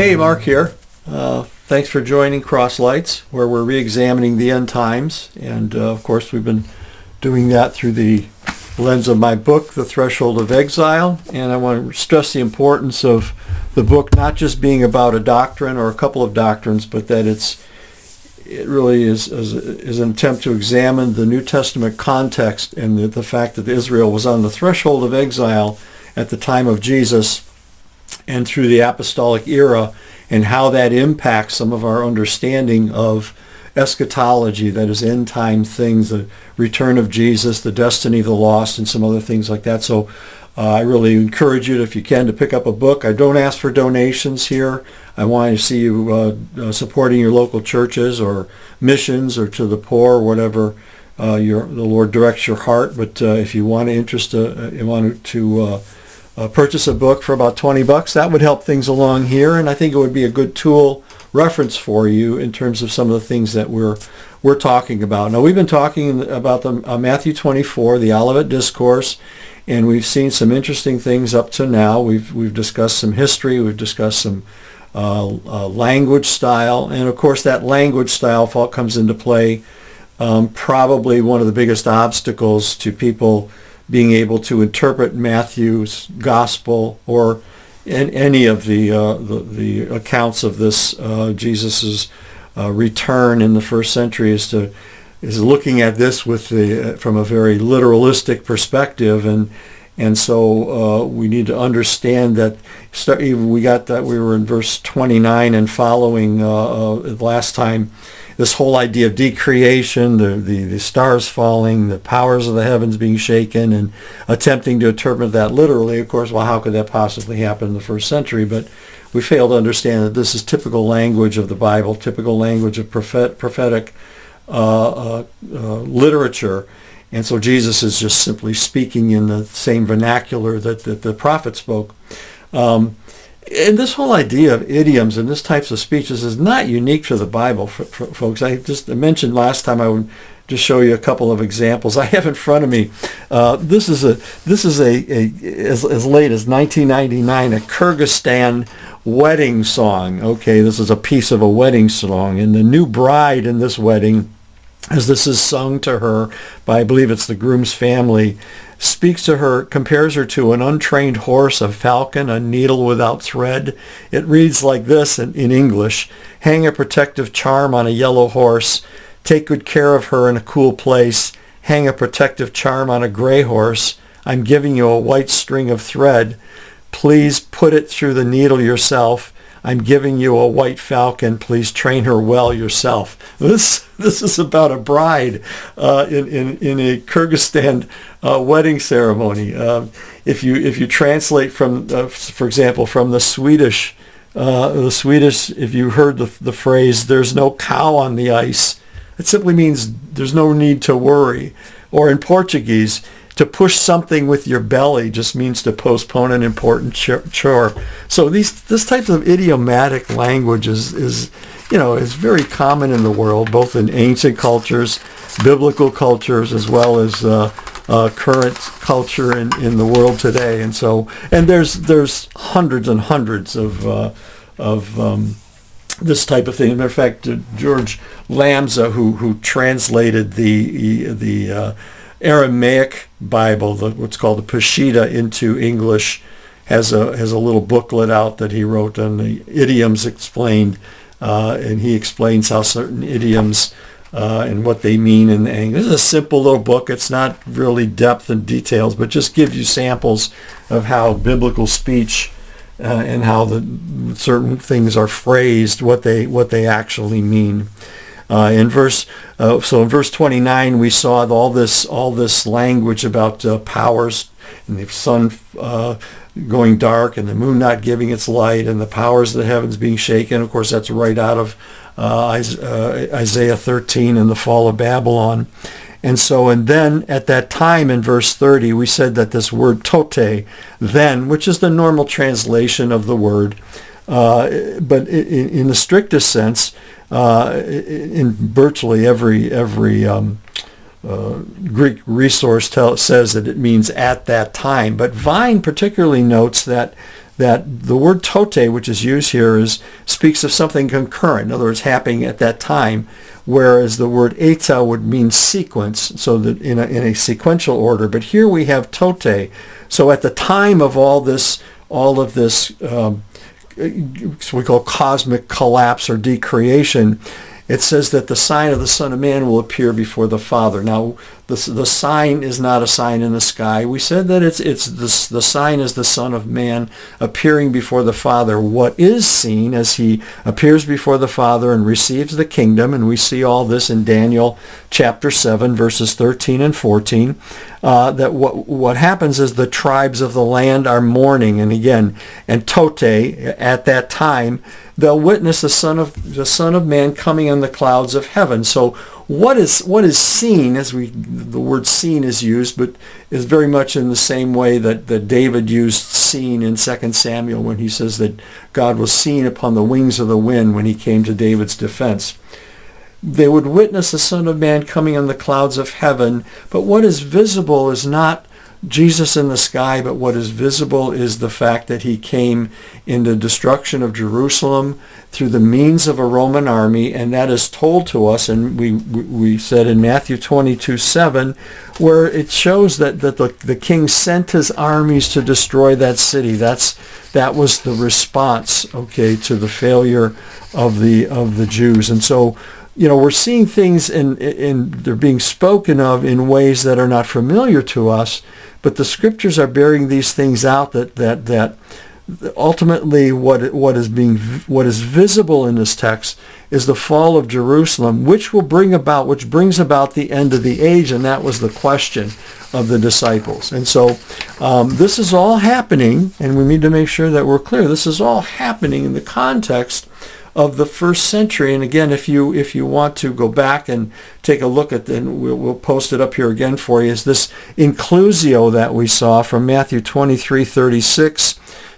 Hey, Mark here. Thanks for joining Crosslights, where we're re-examining the end times. And of course, we've been doing that through the lens of my book, The Threshold of Exile. And I want to stress the importance of the book not just being about a doctrine or a couple of doctrines, but that it really is an attempt to examine the New Testament context and the fact that Israel was on the threshold of exile at the time of Jesus and through the apostolic era, and how that impacts some of our understanding of eschatology, that is end time things, the return of Jesus, the destiny of the lost, and some other things like that. So I really encourage you, if you can, to pick up a book. I don't ask for donations here. I want to see you supporting your local churches or missions or to the poor, whatever the Lord directs your heart. But if you want to purchase a book for about $20, that would help things along here, and I think it would be a good tool reference for you in terms of some of the things that we're talking about. Now, we've been talking about the Matthew 24, the Olivet Discourse, and we've seen some interesting things up to now. We've discussed some history, we've discussed some language style, and of course that language style comes into play. Probably one of the biggest obstacles to people being able to interpret Matthew's gospel or in any of the accounts of this Jesus's return in the first century is looking at this from a very literalistic perspective, and so we need to understand that. We were in verse 29 and following last time. This whole idea of decreation, the stars falling, the powers of the heavens being shaken, and attempting to interpret that literally. Of course, well, how could that possibly happen in the first century? But we fail to understand that this is typical language of the Bible, typical language of prophetic literature. And so Jesus is just simply speaking in the same vernacular that the prophet spoke. And this whole idea of idioms and this types of speeches is not unique to the Bible, folks. I just mentioned last time I would just show you a couple of examples. I have in front of me. This is as late as 1999 a Kyrgyzstan wedding song. Okay, this is a piece of a wedding song, and the new bride in this wedding, as this is sung to her by, I believe it's the groom's family, speaks to her, compares her to an untrained horse, a falcon, a needle without thread. It reads like this in English: hang a protective charm on a yellow horse, take good care of her in a cool place, hang a protective charm on a gray horse, I'm giving you a white string of thread, please put it through the needle yourself, I'm giving you a white falcon. Please train her well yourself. This is about a bride in a Kyrgyzstan wedding ceremony. If you translate from, for example, from the Swedish, if you heard the phrase "there's no cow on the ice," it simply means there's no need to worry. Or in Portuguese, to push something with your belly just means to postpone an important chore. So this type of idiomatic language is very common in the world, both in ancient cultures, biblical cultures, as well as current culture in the world today. And there's hundreds and hundreds of this type of thing. As a matter of fact, George Lamza, who translated the Aramaic Bible, what's called the Peshitta, into English, has a little booklet out that he wrote on the idioms explained, and he explains how certain idioms and what they mean in English. This is a simple little book. It's not really depth and details, but just gives you samples of how biblical speech and how certain things are phrased, what they actually mean. In verse 29, we saw all this language about powers, and the sun going dark, and the moon not giving its light, and the powers of the heavens being shaken. Of course, that's right out of Isaiah 13 and the fall of Babylon. And then at that time in verse 30, we said that this word tote, then, which is the normal translation of the word, but in the strictest sense, in virtually every Greek resource says that it means at that time. But Vine particularly notes that that the word tote, which is used here, speaks of something concurrent, in other words, happening at that time, whereas the word eta would mean sequence, so that in a sequential order. But here we have tote. So at the time of all of this, we call cosmic collapse or decreation, it says that the sign of the Son of Man will appear before the Father. Now, the sign is not a sign in the sky. We said that the sign is the Son of Man appearing before the Father. What is seen as he appears before the Father and receives the kingdom, and we see all this in Daniel chapter 7, verses 13 and 14, that what happens is the tribes of the land are mourning, and tote, at that time, they'll witness the Son of Man coming on the clouds of heaven. So what is seen, the word seen is used, but is very much in the same way that David used seen in 2 Samuel when he says that God was seen upon the wings of the wind when he came to David's defense. They would witness the Son of Man coming on the clouds of heaven, but what is visible is not Jesus in the sky, but what is visible is the fact that he came in the destruction of Jerusalem through the means of a Roman army, and that is told to us, and we said in Matthew 22:7, where it shows that the king sent his armies to destroy that city. That was the response, to the failure of the Jews. And so, we're seeing things and they're being spoken of in ways that are not familiar to us, but the scriptures are bearing these things out that ultimately what is visible in this text is the fall of Jerusalem, which brings about the end of the age, and that was the question of the disciples. And so this is all happening, and we need to make sure that we're clear. This is all happening in the context of the first century. And again, if you want to go back and take a look at, and we'll post it up here again for you, is this inclusio that we saw from Matthew 23:36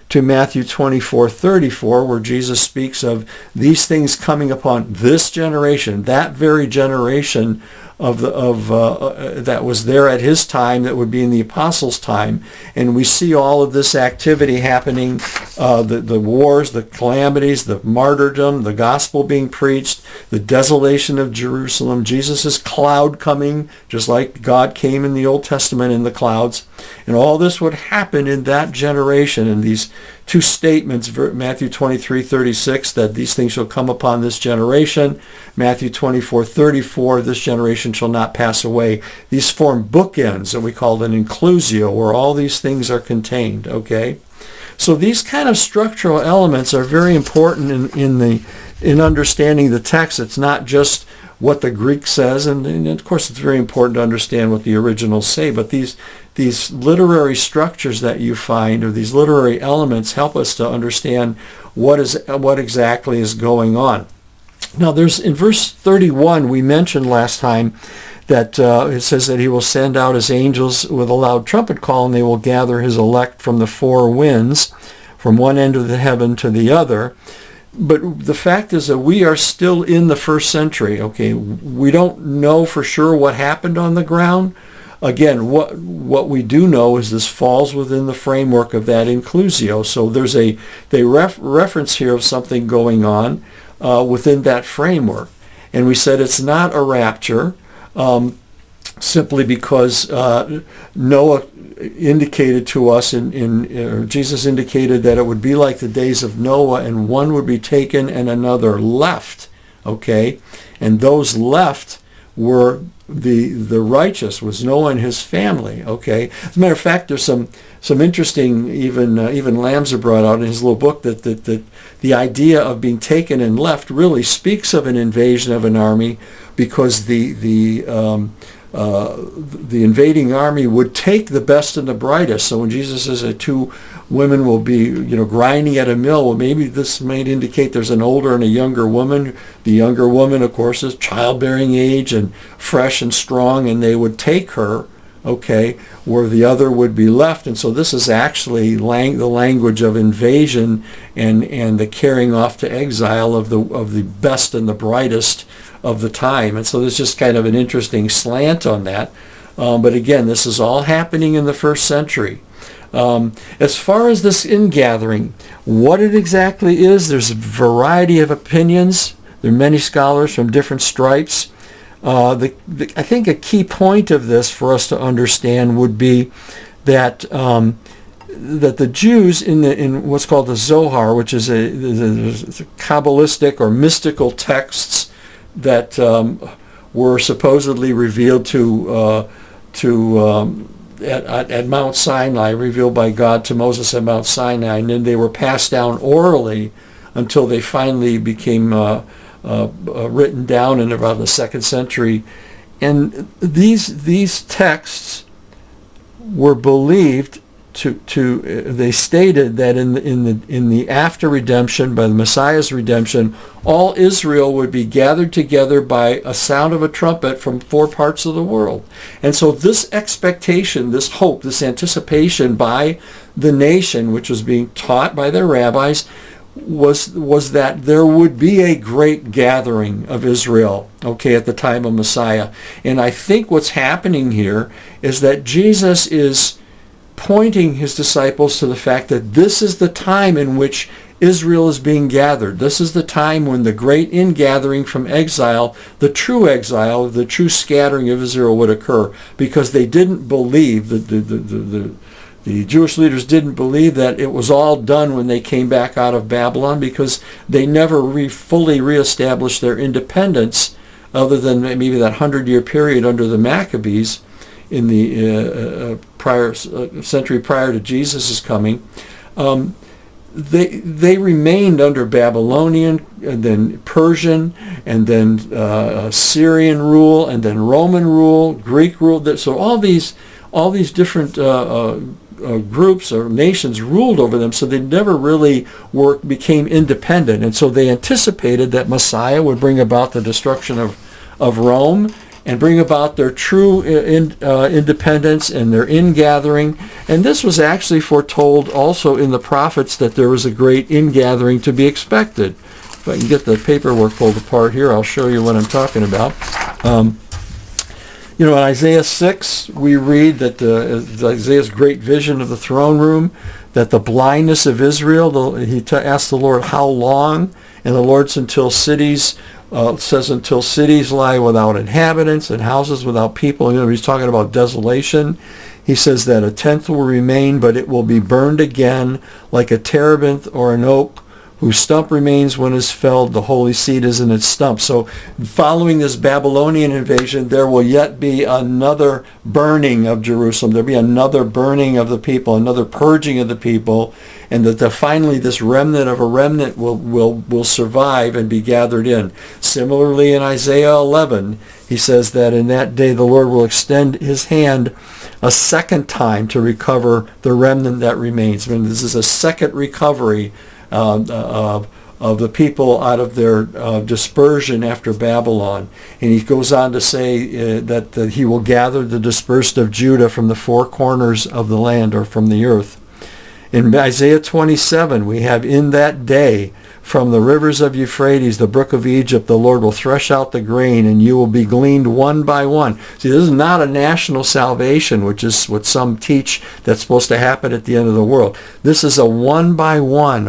to Matthew 24:34, where Jesus speaks of these things coming upon this generation, that very generation that was there at his time, that would be in the apostles' time. And we see all of this activity happening, the wars, the calamities, the martyrdom, the gospel being preached, the desolation of Jerusalem, Jesus' cloud coming, just like God came in the Old Testament in the clouds. And all this would happen in that generation. And these two statements, Matthew 23:36, that these things shall come upon this generation, Matthew 24:34, this generation shall not pass away. These form bookends that we call an inclusio, where all these things are contained, So these kind of structural elements are very important in understanding the text. It's not just what the Greek says, and of course it's very important to understand what the originals say, but these literary structures that you find, or these literary elements, help us to understand what exactly is going on. Now, there's in verse 31, we mentioned last time that it says that he will send out his angels with a loud trumpet call, and they will gather his elect from the four winds, from one end of the heaven to the other. But the fact is that we are still in the first century, We don't know for sure what happened on the ground. Again, what we do know is this falls within the framework of that inclusio. So there's a reference here of something going on within that framework. And we said it's not a rapture, simply because Noah indicated to us, or Jesus indicated that it would be like the days of Noah, and one would be taken and another left, And those left were the righteous, was Noah and his family, As a matter of fact, there's some interesting, even Lamser brought out in his little book that the idea of being taken and left really speaks of an invasion of an army, because the invading army would take the best and the brightest. So when Jesus says that two women will be, grinding at a mill, well, maybe this might indicate there's an older and a younger woman. The younger woman, of course, is childbearing age and fresh and strong, and they would take her, where the other would be left. And so this is actually the language of invasion and the carrying off to exile of the best and the brightest of the time. And so there's just kind of an interesting slant on that. But again, this is all happening in the first century. As far as this ingathering, what it exactly is, there's a variety of opinions. There are many scholars from different stripes. I think a key point of this for us to understand would be that that the Jews in what's called the Zohar, which is a Kabbalistic or mystical texts that were supposedly revealed at Mount Sinai, revealed by God to Moses at Mount Sinai, and then they were passed down orally until they finally became written down in about the 2nd century. And these texts were believed they stated that in the after redemption, by the Messiah's redemption, all Israel would be gathered together by a sound of a trumpet from 4 parts of the world. And so this expectation, this hope, this anticipation by the nation, which was being taught by their rabbis, was that there would be a great gathering of Israel, at the time of Messiah. And I think what's happening here is that Jesus is pointing his disciples to the fact that this is the time in which Israel is being gathered. This is the time when the great ingathering from exile, the true scattering of Israel would occur, because they didn't believe, the Jewish leaders didn't believe that it was all done when they came back out of Babylon, because they never fully reestablished their independence, other than maybe that 100-year period under the Maccabees in the century prior to Jesus' coming. They remained under Babylonian, and then Persian, and then Syrian rule, and then Roman rule, Greek rule. So all these different groups or nations ruled over them, so they never really became independent. And so they anticipated that Messiah would bring about the destruction of Rome and bring about their true independence and their ingathering. And this was actually foretold also in the prophets, that there was a great ingathering to be expected. If I can get the paperwork pulled apart here, I'll show you what I'm talking about. In Isaiah 6, we read that Isaiah's great vision of the throne room, that the blindness of Israel, he asked the Lord, how long? And the Lord says, until cities lie without inhabitants and houses without people. He's talking about desolation. He says that a tenth will remain, but it will be burned again, like a terebinth or an oak, whose stump remains when it is felled. The holy seed is in its stump. So following this Babylonian invasion, there will yet be another burning of Jerusalem. There'll be another burning of the people, another purging of the people, and that finally this remnant of a remnant will survive and be gathered in. Similarly, in Isaiah 11, he says that in that day the Lord will extend his hand a second time to recover the remnant that remains. This is a second recovery of the people out of their dispersion after Babylon. And he goes on to say that he will gather the dispersed of Judah from the 4 corners of the land, or from the earth. In Isaiah 27, we have, in that day, from the rivers of Euphrates, the brook of Egypt, the Lord will thresh out the grain, and you will be gleaned one by one. See, this is not a national salvation, which is what some teach that's supposed to happen at the end of the world. This is a one by one,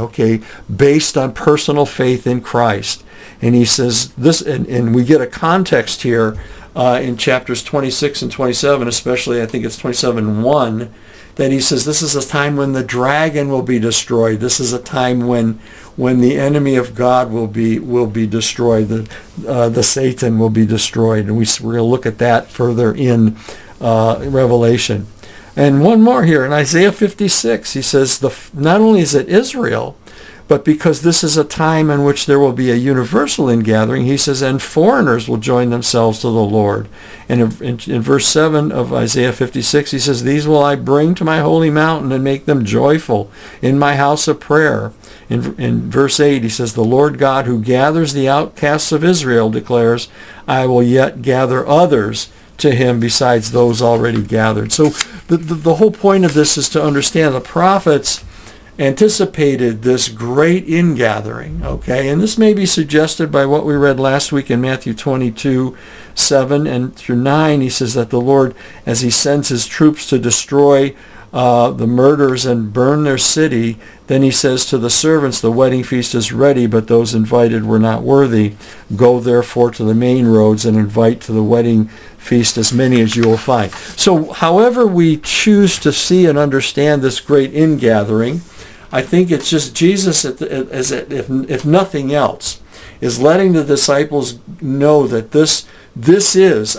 based on personal faith in Christ. And he says this, and we get a context here in chapters 26 and 27, especially I think it's 27:1, that he says this is a time when the dragon will be destroyed. This is a time when the enemy of God will be destroyed. The Satan will be destroyed. And we're going to look at that further in Revelation. And one more here in Isaiah 56, he says not only is it Israel, but because this is a time in which there will be a universal ingathering, he says, and foreigners will join themselves to the Lord. And in verse 7 of Isaiah 56, he says, these will I bring to my holy mountain and make them joyful in my house of prayer. In verse 8, he says, the Lord God who gathers the outcasts of Israel declares, I will yet gather others to him besides those already gathered. So the whole point of this is to understand the prophets anticipated this great ingathering, and this may be suggested by what we read last week in Matthew 22:7 and through 9. He says that the Lord, as he sends his troops to destroy the murderers and burn their city. Then he says to the servants, the wedding feast is ready, but those invited were not worthy. Go therefore to the main roads and invite to the wedding feast as many as you will find. So however we choose to see and understand this great ingathering, I think it's just Jesus, if nothing else, is letting the disciples know that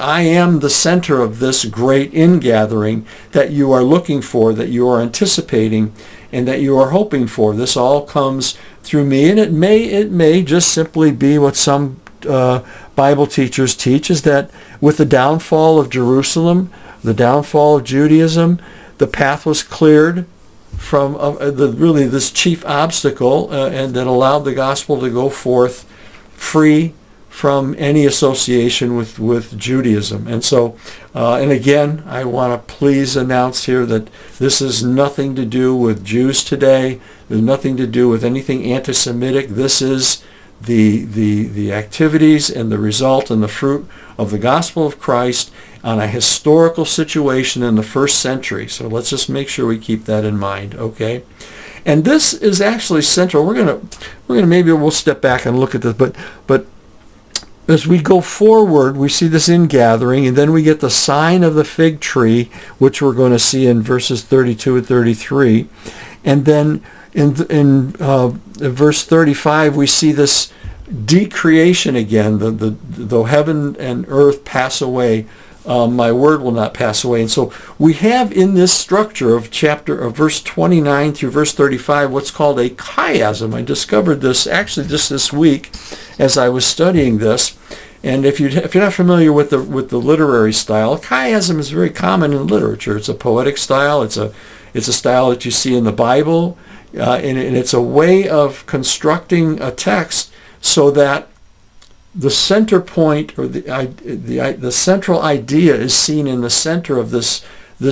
I am the center of this great ingathering that you are looking for, that you are anticipating, and that you are hoping for. This all comes through me, and it may just simply be what some Bible teachers teach, is that with the downfall of Jerusalem, the downfall of Judaism, the path was cleared from really this chief obstacle, and that allowed the gospel to go forth free from any association with Judaism. And so, and again, I want to please announce here that this has nothing to do with Jews today. There's nothing to do with anything anti-Semitic. This is the activities and the result and the fruit of the gospel of Christ on a historical situation in the first century. So let's just make sure we keep that in mind, okay? And this is actually central. We're gonna maybe we'll step back and look at this, but as we go forward, we see this ingathering, and then we get the sign of the fig tree, which we're going to see in verses 32 and 33. And then in verse 35, we see this decreation again. Though heaven and earth pass away, my word will not pass away. And so we have in this structure of verse 29 through verse 35 what's called a chiasm. I discovered this actually just this week as I was studying this. And if you're not familiar with the literary style, chiasm is very common in literature. It's a poetic style. It's a style that you see in the Bible, and it's a way of constructing a text so that the center point, or the central idea, is seen in the center of this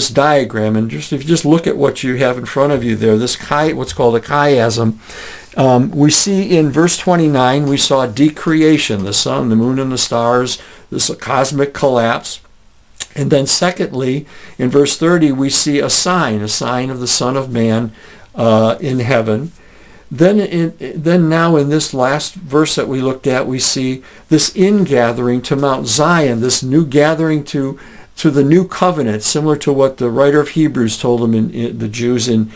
diagram. And if you just look at what you have in front of you there, what's called a chiasm, we see in verse 29, we saw decreation, the sun, the moon, and the stars, this cosmic collapse. And then secondly, in verse 30, we see a sign of the Son of Man in heaven. Then now in this last verse that we looked at, we see this ingathering to Mount Zion, this new gathering to the new covenant, similar to what the writer of Hebrews told them the Jews in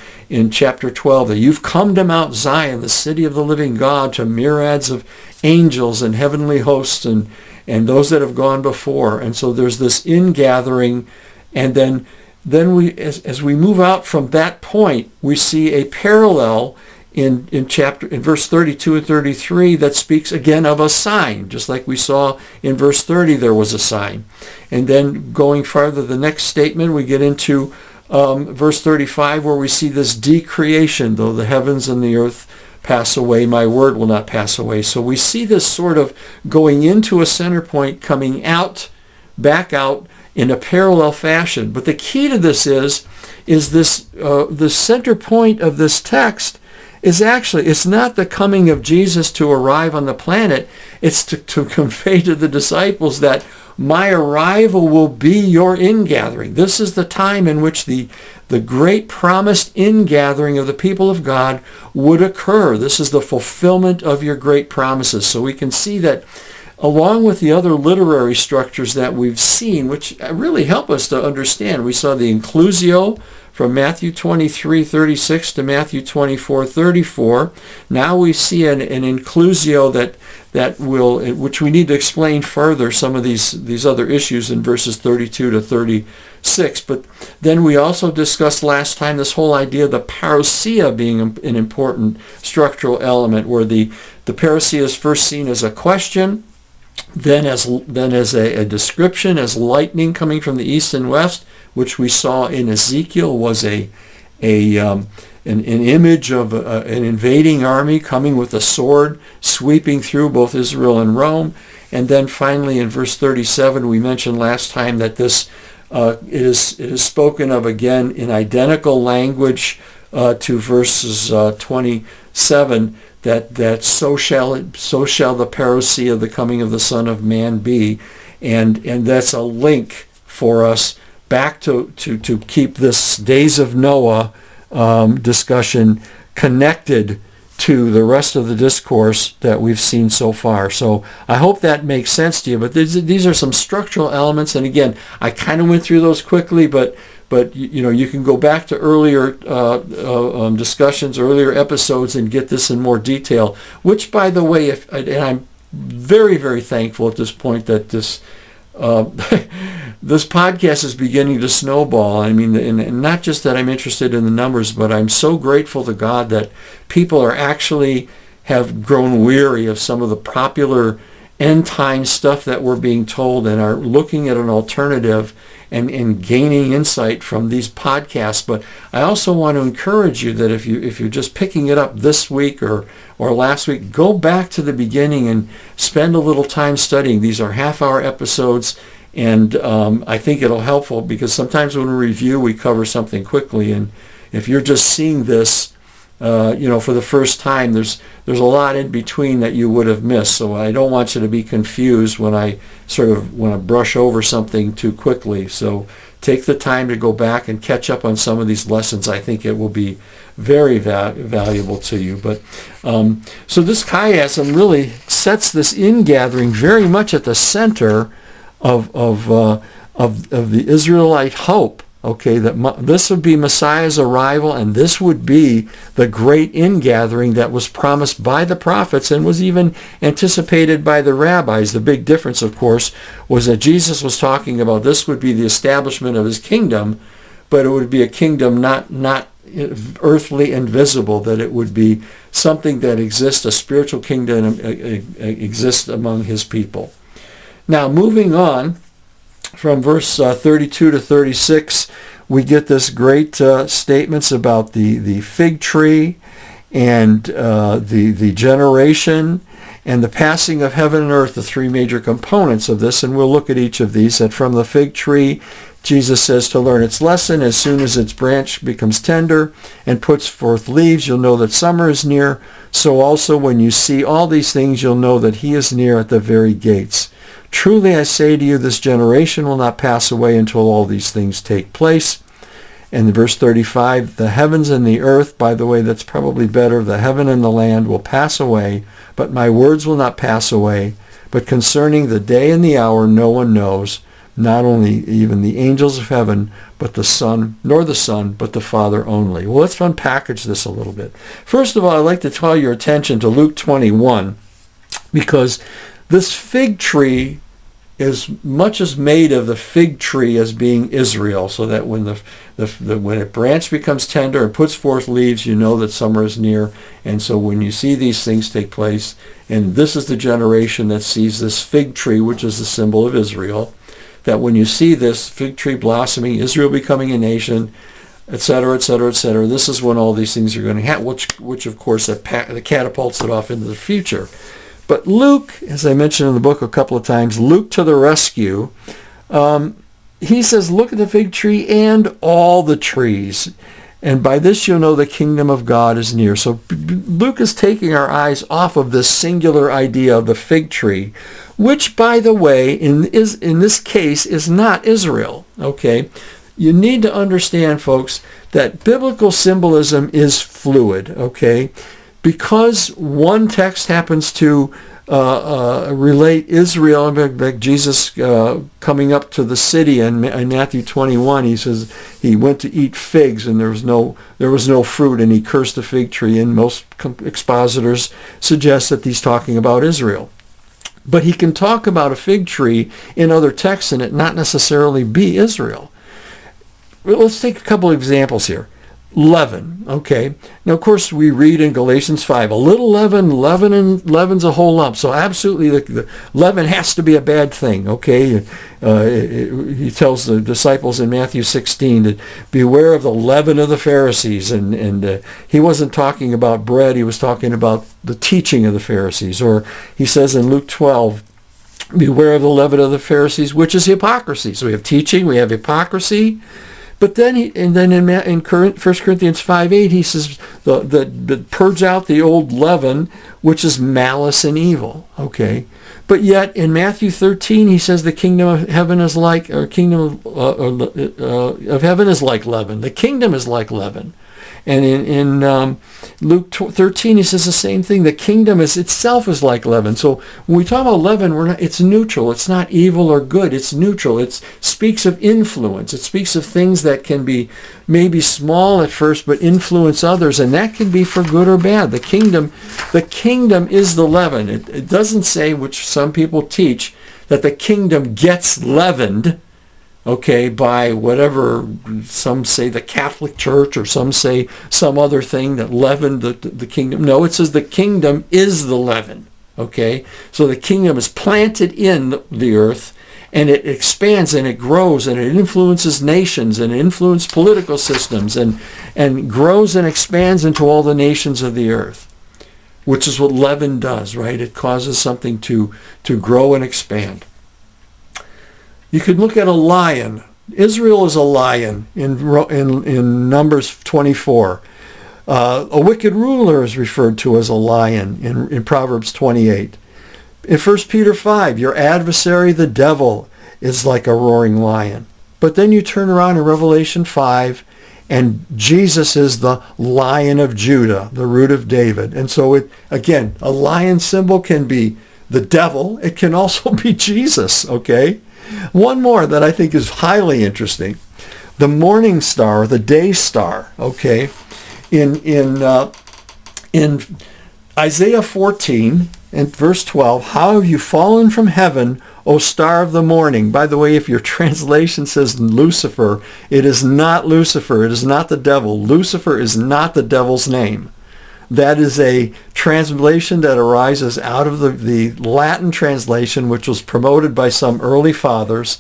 chapter 12, that you've come to Mount Zion, the city of the living God, to myriads of angels and heavenly hosts and those that have gone before. And so there's this ingathering, and then we, as we move out from that point, we see a parallel in verse 32 and 33 that speaks again of a sign, just like we saw in verse 30 there was a sign. And then going farther, the next statement, we get into verse 35 where we see this decreation, though the heavens and the earth pass away, my word will not pass away. So we see this sort of going into a center point, coming out, back out in a parallel fashion. But the key to this is this the center point of this text is actually, it's not the coming of Jesus to arrive on the planet. It's to convey to the disciples that my arrival will be your ingathering. This is the time in which the great promised ingathering of the people of God would occur. This is the fulfillment of your great promises. So we can see that along with the other literary structures that we've seen, which really help us to understand. We saw the inclusio from Matthew 23:36 to Matthew 24:34. Now we see an inclusio which we need to explain further some of these other issues in verses 32 to 36. But then we also discussed last time this whole idea of the parousia being an important structural element, where the parousia is first seen as a question, then as a description, as lightning coming from the east and west, which we saw in Ezekiel was an image of an invading army coming with a sword, sweeping through both Israel and Rome. And then finally in verse 37, we mentioned last time that this it is spoken of again in identical language to verses 27, that so shall the parousia of the coming of the Son of Man be, and that's a link for us back to keep this Days of Noah discussion connected to the rest of the discourse that we've seen so far. So I hope that makes sense to you. But these are some structural elements, and again, I kind of went through those quickly, but you can go back to earlier discussions, earlier episodes, and get this in more detail. Which, by the way, and I'm very, very thankful at this point that this this podcast is beginning to snowball. I mean, and not just that I'm interested in the numbers, but I'm so grateful to God that people are actually have grown weary of some of the popular end time stuff that we're being told and are looking at an alternative and gaining insight from these podcasts. But I also want to encourage you that if you're just picking it up this week or last week, go back to the beginning and spend a little time studying. These are half-hour episodes, and I think it'll helpful because sometimes when we review, we cover something quickly, and if you're just seeing this, for the first time, there's a lot in between that you would have missed. So I don't want you to be confused when I brush over something too quickly. So take the time to go back and catch up on some of these lessons. I think it will be very valuable to you. But so this chiasm really sets this ingathering very much at the center of the Israelite hope. Okay, that this would be Messiah's arrival, and this would be the great ingathering that was promised by the prophets and was even anticipated by the rabbis. The big difference, of course, was that Jesus was talking about this would be the establishment of his kingdom, but it would be a kingdom not earthly and visible, that it would be something that exists, a spiritual kingdom exists among his people. Now, moving on, from verse 32 to 36, we get this great statements about the fig tree and the generation and the passing of heaven and earth, the three major components of this. And we'll look at each of these. That from the fig tree, Jesus says to learn its lesson. As soon as its branch becomes tender and puts forth leaves, you'll know that summer is near. So also when you see all these things, you'll know that he is near at the very gates. Truly I say to you, this generation will not pass away until all these things take place. And in verse 35, the heavens and the earth, by the way, that's probably better, the heaven and the land will pass away, but my words will not pass away. But concerning the day and the hour, no one knows, not only even the angels of heaven, but the Son, nor the Son, but the Father only. Well, let's unpackage this a little bit. First of all, I'd like to call your attention to Luke 21, because this fig tree is much as made of the fig tree as being Israel, so that when when a branch becomes tender and puts forth leaves, you know that summer is near. And so when you see these things take place, and this is the generation that sees this fig tree, which is the symbol of Israel, that when you see this fig tree blossoming, Israel becoming a nation, etc., etc., etc., this is when all these things are going to happen, which of course that catapults it off into the future. But Luke, as I mentioned in the book a couple of times, Luke to the rescue, he says, look at the fig tree and all the trees, and by this you'll know the kingdom of God is near. So Luke is taking our eyes off of this singular idea of the fig tree, which, by the way, in this case is not Israel. Okay, you need to understand, folks, that biblical symbolism is fluid. Okay. Because one text happens to relate Israel, like Jesus coming up to the city in Matthew 21, he says he went to eat figs and there was no fruit, and he cursed the fig tree. And most expositors suggest that he's talking about Israel. But he can talk about a fig tree in other texts and it not necessarily be Israel. Let's take a couple of examples here. Leaven, okay. Now, of course, we read in Galatians 5, a little leaven's a whole lump. So absolutely, the leaven has to be a bad thing, okay. He tells the disciples in Matthew 16 to beware of the leaven of the Pharisees. And he wasn't talking about bread. He was talking about the teaching of the Pharisees. Or he says in Luke 12, beware of the leaven of the Pharisees, which is hypocrisy. So we have teaching, we have hypocrisy. But then in 1 Corinthians 5:8 he says the purge out the old leaven, which is malice and evil. Okay, but yet in Matthew 13 he says the kingdom of heaven is like, or kingdom of heaven is like leaven. The kingdom is like leaven. And in Luke 13, he says the same thing. The kingdom itself is like leaven. So when we talk about leaven, it's neutral. It's not evil or good. It's neutral. It speaks of influence. It speaks of things that can be maybe small at first, but influence others. And that can be for good or bad. The kingdom is the leaven. It doesn't say, which some people teach, that the kingdom gets leavened, okay, by whatever, some say the Catholic Church, or some say some other thing that leavened the kingdom. No, it says the kingdom is the leaven, okay? So the kingdom is planted in the earth, and it expands and it grows and it influences nations and it influences political systems and grows and expands into all the nations of the earth, which is what leaven does, right? It causes something to grow and expand. You could look at a lion. Israel is a lion in Numbers 24. A wicked ruler is referred to as a lion in Proverbs 28. In 1 Peter 5, your adversary, the devil, is like a roaring lion. But then you turn around in Revelation 5, and Jesus is the Lion of Judah, the root of David. And so, again, a lion symbol can be the devil. It can also be Jesus, okay? One more that I think is highly interesting. The morning star, the day star, okay? In Isaiah 14 and verse 12, how have you fallen from heaven, O star of the morning? By the way, if your translation says Lucifer, it is not Lucifer. It is not the devil. Lucifer is not the devil's name. That is a translation that arises out of the Latin translation, which was promoted by some early fathers,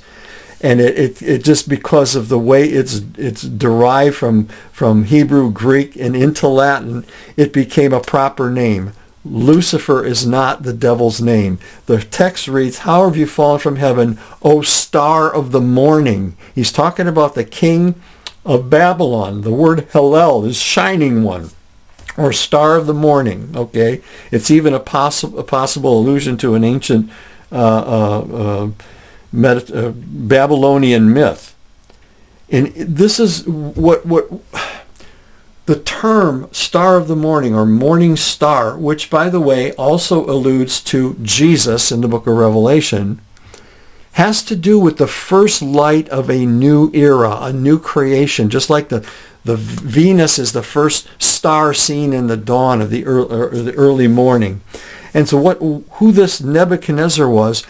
and it just because of the way it's derived from Hebrew, Greek, and into Latin, it became a proper name. Lucifer is not the devil's name. The text reads, how have you fallen from heaven, O star of the morning? He's talking about the king of Babylon. The word Hallel is shining one, or star of the morning, okay? It's even a possible allusion to an ancient Babylonian myth. And this is what the term star of the morning, or morning star, which, by the way, also alludes to Jesus in the book of Revelation, has to do with the first light of a new era, a new creation, just like the Venus is the first star seen in the dawn of the early morning. And so who this Nebuchadnezzar was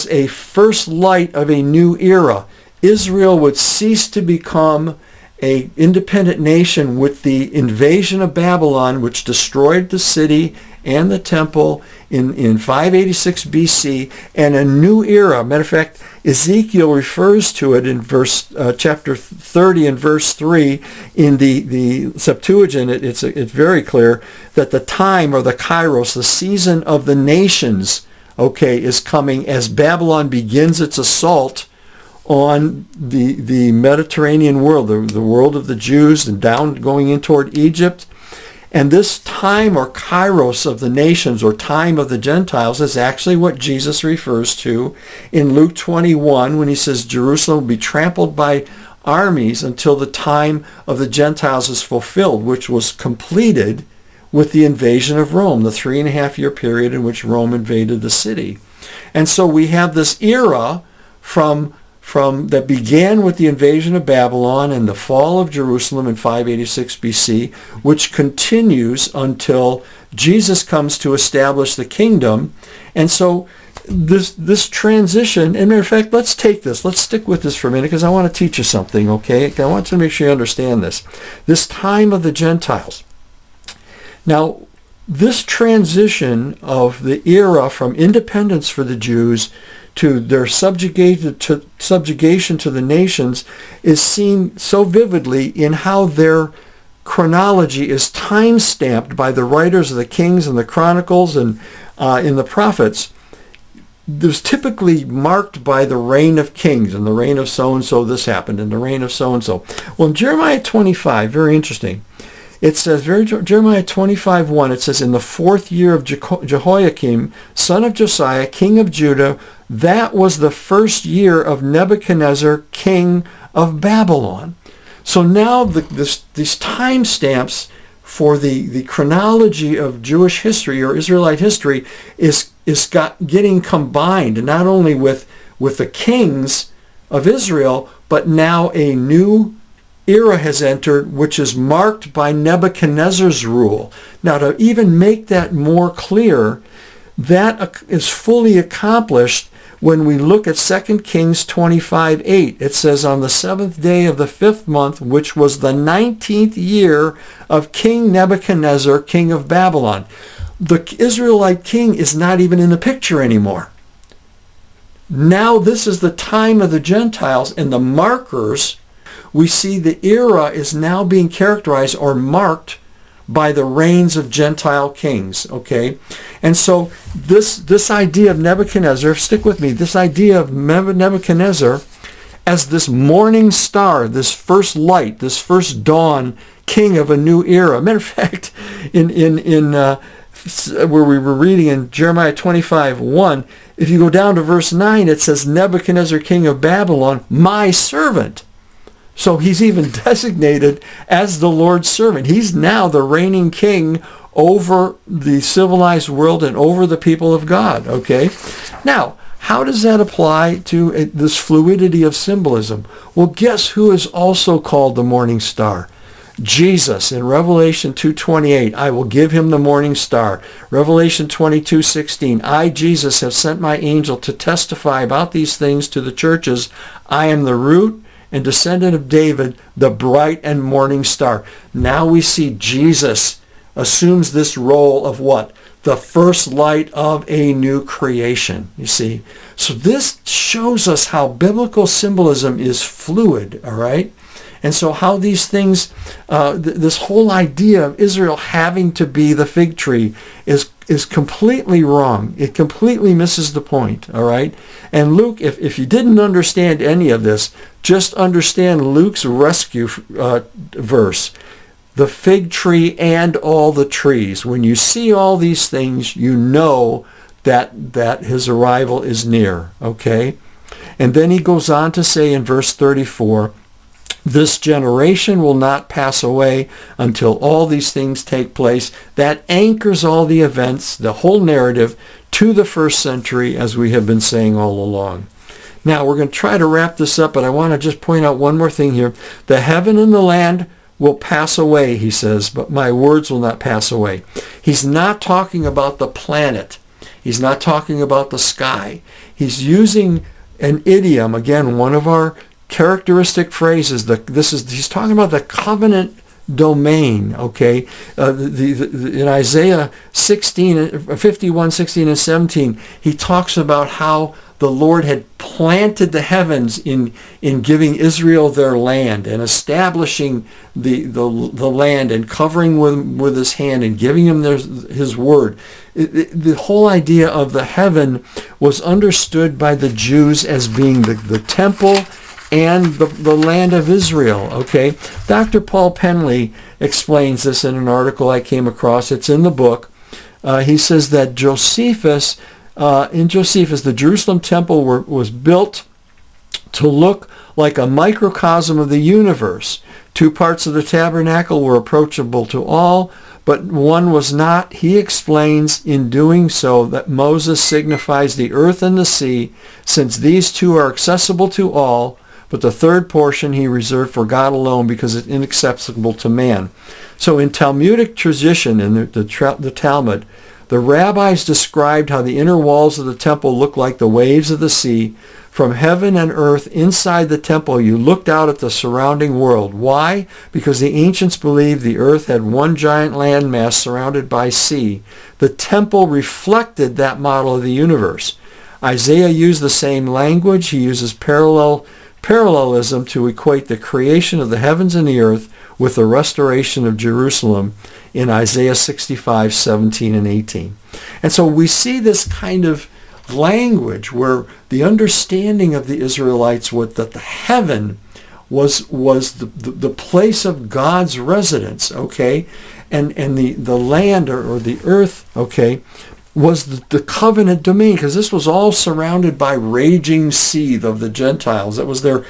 a first light of a new era. Israel would cease to become an independent nation with the invasion of Babylon, which destroyed the city and the temple in 586 BC, and a new era. Matter of fact, Ezekiel refers to it in chapter 30 and verse 3 in the Septuagint. It's very clear that the time, or the kairos, the season of the nations, okay, is coming as Babylon begins its assault on the Mediterranean world, the world of the Jews, and down going in toward Egypt. And this time, or kairos, of the nations, or time of the Gentiles, is actually what Jesus refers to in Luke 21 when he says Jerusalem will be trampled by armies until the time of the Gentiles is fulfilled, which was completed with the invasion of Rome, the 3.5-year period in which Rome invaded the city. And so we have this era from that began with the invasion of Babylon and the fall of Jerusalem in 586 BC, which continues until Jesus comes to establish the kingdom. And so this transition, and matter of fact, let's stick with this for a minute, because I want to teach you something, okay? I want to make sure you understand this. This time of the Gentiles. Now, this transition of the era from independence for the Jews to their subjugation to the nations is seen so vividly in how their chronology is time-stamped by the writers of the Kings and the Chronicles and in the prophets. was typically marked by the reign of kings. In the reign of so-and-so, this happened. In the reign of so-and-so. Well, in Jeremiah 25, very interesting, it says, Jeremiah 25:1, it says, in the 4th year of Jehoiakim, son of Josiah, king of Judah, that was the 1st year of Nebuchadnezzar, king of Babylon. So now these time stamps for the chronology of Jewish history or Israelite history is getting combined, not only with the kings of Israel, but now a new era has entered, which is marked by Nebuchadnezzar's rule. Now, to even make that more clear, that is fully accomplished when we look at 2 Kings 25:8. It says, on the 7th day of the 5th month, which was the 19th year of King Nebuchadnezzar, king of Babylon. The Israelite king is not even in the picture anymore. Now this is the time of the Gentiles, and the markers, we see the era is now being characterized or marked by the reigns of Gentile kings, okay? And so this idea of Nebuchadnezzar, stick with me, this idea of Nebuchadnezzar as this morning star, this first light, this first dawn, king of a new era. Matter of fact, in where we were reading in Jeremiah 25:1, if you go down to verse 9, it says, Nebuchadnezzar, king of Babylon, my servant. So he's even designated as the Lord's servant. He's now the reigning king over the civilized world and over the people of God, okay? Now, how does that apply to this fluidity of symbolism? Well, guess who is also called the morning star? Jesus. In Revelation 2:28, I will give him the morning star. Revelation 22:16, I, Jesus, have sent my angel to testify about these things to the churches. I am the root and descendant of David, the bright and morning star. Now we see Jesus assumes this role of what? The first light of a new creation, you see. So this shows us how biblical symbolism is fluid, all right? And so how these things, this whole idea of Israel having to be the fig tree is completely wrong. It completely misses the point, all right? And Luke, if you didn't understand any of this, just understand Luke's rescue verse. The fig tree and all the trees. When you see all these things, you know that his arrival is near, okay? And then he goes on to say in verse 34, this generation will not pass away until all these things take place. That anchors all the events, the whole narrative, to the first century, as we have been saying all along. Now, we're going to try to wrap this up, but I want to just point out one more thing here. The heaven and the land will pass away, he says, but my words will not pass away. He's not talking about the planet. He's not talking about the sky. He's using an idiom, again, one of our characteristic phrases. He's talking about the covenant domain, okay? In Isaiah 51, 16, and 17, he talks about how the Lord had planted the heavens in giving Israel their land and establishing the land and covering with his hand and giving him his word. The whole idea of the heaven was understood by the Jews as being the temple and the land of Israel, okay? Dr. Paul Penley explains this in an article I came across. It's in the book. He says that in Josephus, the Jerusalem temple was built to look like a microcosm of the universe. Two parts of the tabernacle were approachable to all, but one was not. He explains in doing so that Moses signifies the earth and the sea, since these two are accessible to all, but the third portion he reserved for God alone because it's inaccessible to man. So in Talmudic tradition, in the Talmud, the rabbis described how the inner walls of the temple looked like the waves of the sea. From heaven and earth inside the temple, you looked out at the surrounding world. Why? Because the ancients believed the earth had one giant landmass surrounded by sea. The temple reflected that model of the universe. Isaiah used the same language. He uses parallelism to equate the creation of the heavens and the earth with the restoration of Jerusalem in Isaiah 65, 17, and 18. And so we see this kind of language where the understanding of the Israelites was that the heaven was the place of God's residence, okay? And the land or the earth, okay, was the covenant domain, because this was all surrounded by raging sea of the Gentiles. That was their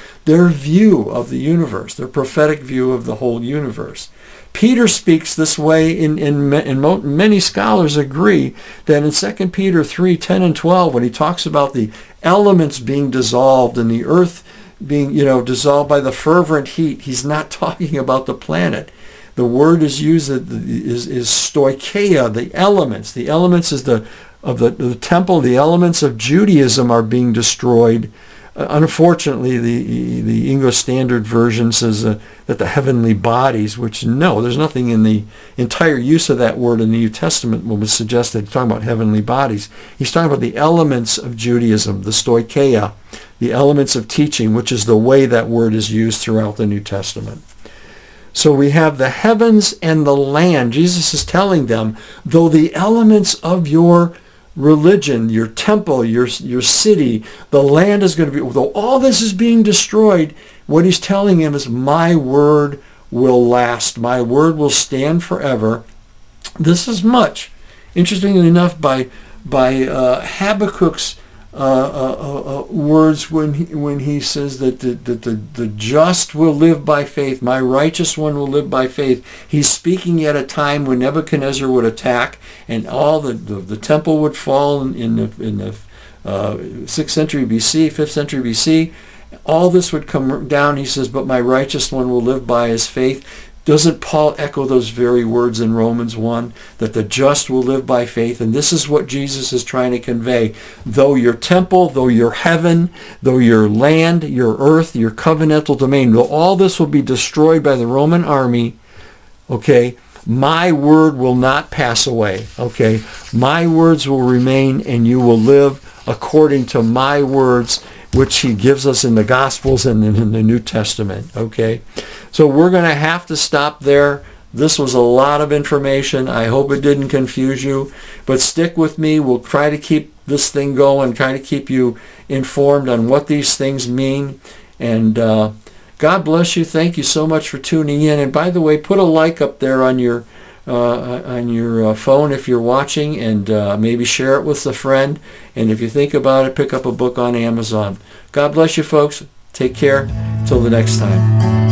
view of the universe, their prophetic view of the whole universe. Peter speaks this way, and many scholars agree that in 2 Peter 3:10 and 12, when he talks about the elements being dissolved and the earth being, dissolved by the fervent heat, he's not talking about the planet. The word is used is stoicheia, the elements. The elements of the temple, the elements of Judaism are being destroyed. Unfortunately, the English Standard Version says that the heavenly bodies, which no, there's nothing in the entire use of that word in the New Testament would suggest that he's talking about heavenly bodies. He's talking about the elements of Judaism, the stoicheia, the elements of teaching, which is the way that word is used throughout the New Testament. So we have the heavens and the land. Jesus is telling them, though the elements of your religion, your temple, your city, the land is going to be, though all this is being destroyed, what he's telling him is, my word will last. My word will stand forever. This is much, interestingly enough, by Habakkuk's words when he says that the just will live by faith, my righteous one will live by faith. He's speaking at a time when Nebuchadnezzar would attack and all the temple would fall in the 6th century BC, 5th century BC. All this would come down. He says, but my righteous one will live by his faith. Doesn't Paul echo those very words in Romans 1, that the just will live by faith? And this is what Jesus is trying to convey. Though your temple, though your heaven, though your land, your earth, your covenantal domain, though all this will be destroyed by the Roman army, okay, my word will not pass away, okay? My words will remain, and you will live according to my words, which he gives us in the Gospels and in the New Testament, okay? So we're going to have to stop there. This was a lot of information. I hope it didn't confuse you, but stick with me. We'll try to keep this thing going, try to keep you informed on what these things mean. And God bless you. Thank you so much for tuning in. And by the way, put a like up there on your phone if you're watching, and maybe share it with a friend. And if you think about it, pick up a book on Amazon. God bless you, folks. Take care. Till the next time.